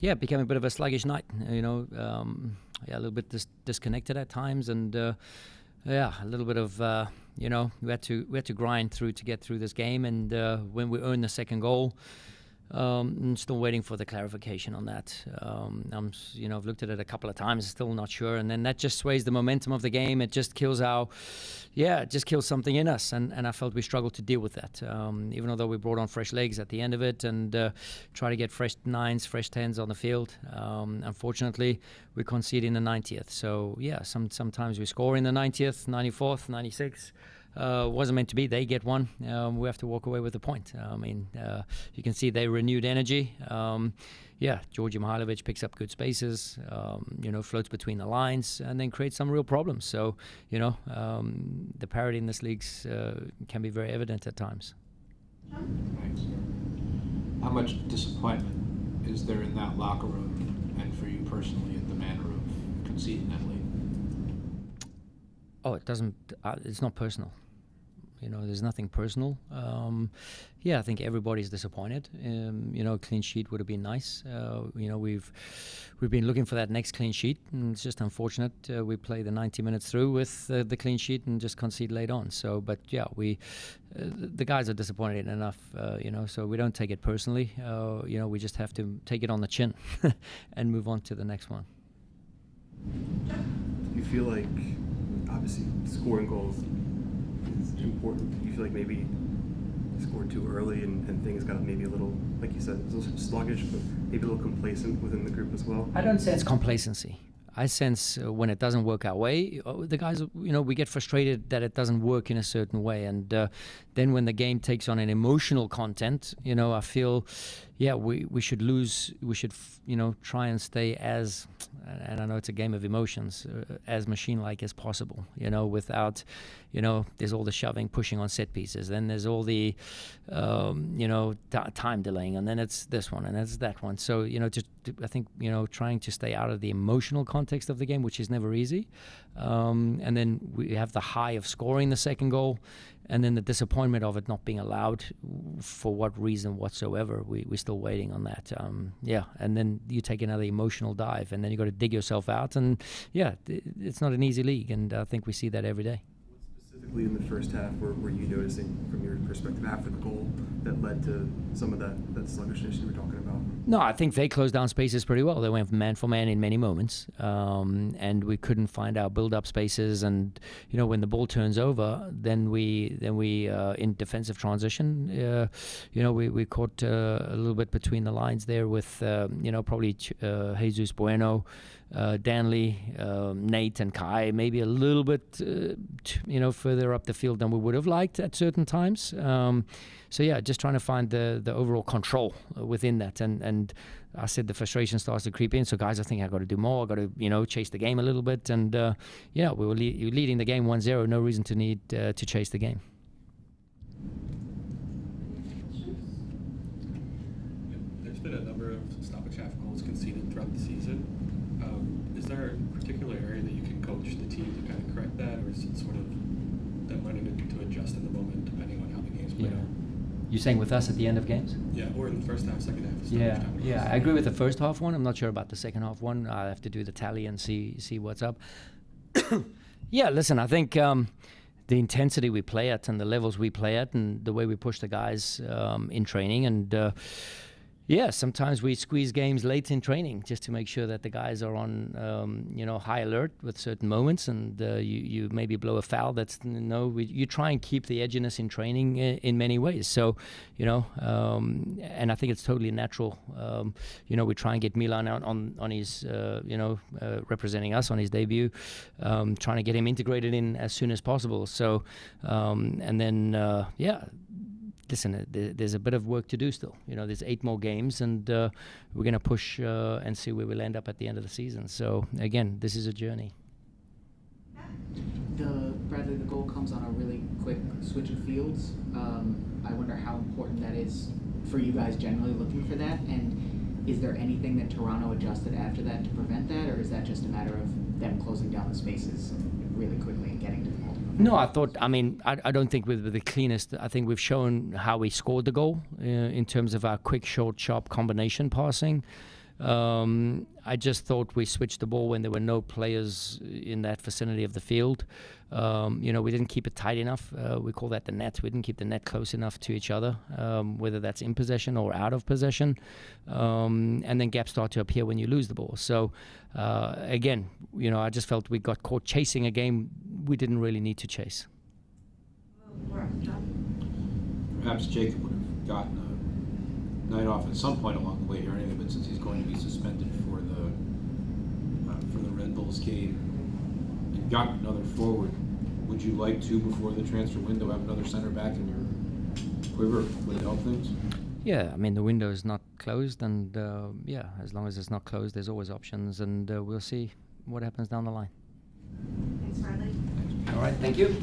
Yeah, it became a bit of a sluggish night. Yeah, a little bit disconnected at times, and yeah, a little bit of we had to grind through to get through this game, and when we earned the second goal. I'm still waiting for the clarification on that. I've looked at it a couple of times, still not sure, and then that just sways the momentum of the game. It just kills something in us, and I felt we struggled to deal with that. Even though we brought on fresh legs at the end of it and try to get fresh nines, fresh tens on the field. Unfortunately, we concede in the 90th. So yeah, sometimes we score in the 90th, 94th, 96th. Wasn't meant to be. They get one. We have to walk away with a point. You can see they renewed energy. Georgi Mihailovic picks up good spaces, floats between the lines, and then creates some real problems. So, the parity in this league can be very evident at times. Thanks. How much disappointment is there in that locker room and for you personally in the manner of conceding that lead? Oh, it doesn't. It's not personal. There's nothing personal. I think everybody's disappointed. Clean sheet would have been nice. We've been looking for that next clean sheet, and it's just unfortunate we play the 90 minutes through with the clean sheet and just concede late on. So, but yeah, the guys are disappointed enough. So we don't take it personally. We just have to take it on the chin and move on to the next one. Do you feel like, obviously, scoring goals is important? Do you feel like maybe you scored too early and things got maybe a little, like you said, a little sluggish, but maybe a little complacent within the group as well? I don't sense complacency. I sense when it doesn't work our way, the guys, we get frustrated that it doesn't work in a certain way. And then when the game takes on an emotional content, I feel, we should try and stay as, and I know it's a game of emotions, as machine-like as possible, without, there's all the shoving, pushing on set pieces. Then there's all the, time delaying, and then it's this one, and it's that one. So, I think, trying to stay out of the emotional context of the game, which is never easy. And then we have the high of scoring the second goal, and then the disappointment of it not being allowed for what reason whatsoever. We're still waiting on that. And then you take another emotional dive, and then you got to dig yourself out. And it's not an easy league, and I think we see that every day. What specifically in the first half were you noticing from your perspective after the goal that led to some of that sluggishness you were talking about? No, I think they closed down spaces pretty well. They went man for man in many moments, and we couldn't find our build-up spaces. And when the ball turns over, then we in defensive transition, we caught a little bit between the lines there with probably Jesus Bueno, Danley, Nate, and Kai, maybe a little bit further up the field than we would have liked at certain times. Just trying to find the overall control within that, and I said the frustration starts to creep in. So guys, I think I got to do more. I got to chase the game a little bit, and we were leading the game 1-0. No reason to need to chase the game. There's been a number of stoppage half goals conceded throughout the season. Is there a particular area that you can coach the team to kind of correct that, or is it sort of them learning to adjust in the moment depending on how the game's played out? You're saying with us at the end of games? Yeah, or in the first half, second half. I agree with the first half one. I'm not sure about the second half one. I have to do the tally and see what's up. Listen, I think the intensity we play at and the levels we play at and the way we push the guys in training and sometimes we squeeze games late in training just to make sure that the guys are on, high alert with certain moments, and you maybe blow a foul. You try and keep the edginess in training in many ways. So, and I think it's totally natural. We try and get Milan out on his, representing us on his debut, trying to get him integrated in as soon as possible. So, listen, there's a bit of work to do still. There's 8 more games, and we're going to push and see where we'll end up at the end of the season. So, again, this is a journey. Bradley, the goal comes on a really quick switch of fields. I wonder how important that is for you guys generally looking for that, and is there anything that Toronto adjusted after that to prevent that, or is that just a matter of them closing down the spaces really quickly and getting to the multiple? No, I don't think we're the cleanest. I think we've shown how we scored the goal in terms of our quick, short, sharp combination passing. I just thought we switched the ball when there were no players in that vicinity of the field. We didn't keep it tight enough. We call that the net. We didn't keep the net close enough to each other, whether that's in possession or out of possession. And then gaps start to appear when you lose the ball. So, again, I just felt we got caught chasing a game we didn't really need to chase. Perhaps Jacob would have gotten a night off at some point along the way here anyway, but since he's going to be suspended for the Red Bulls game, you've got another forward. Would you like to, before the transfer window, have another center back in your quiver? Would it help things? Yeah, I mean, the window is not closed, and as long as it's not closed, there's always options, and we'll see what happens down the line. Thanks, Riley. All right, thank you.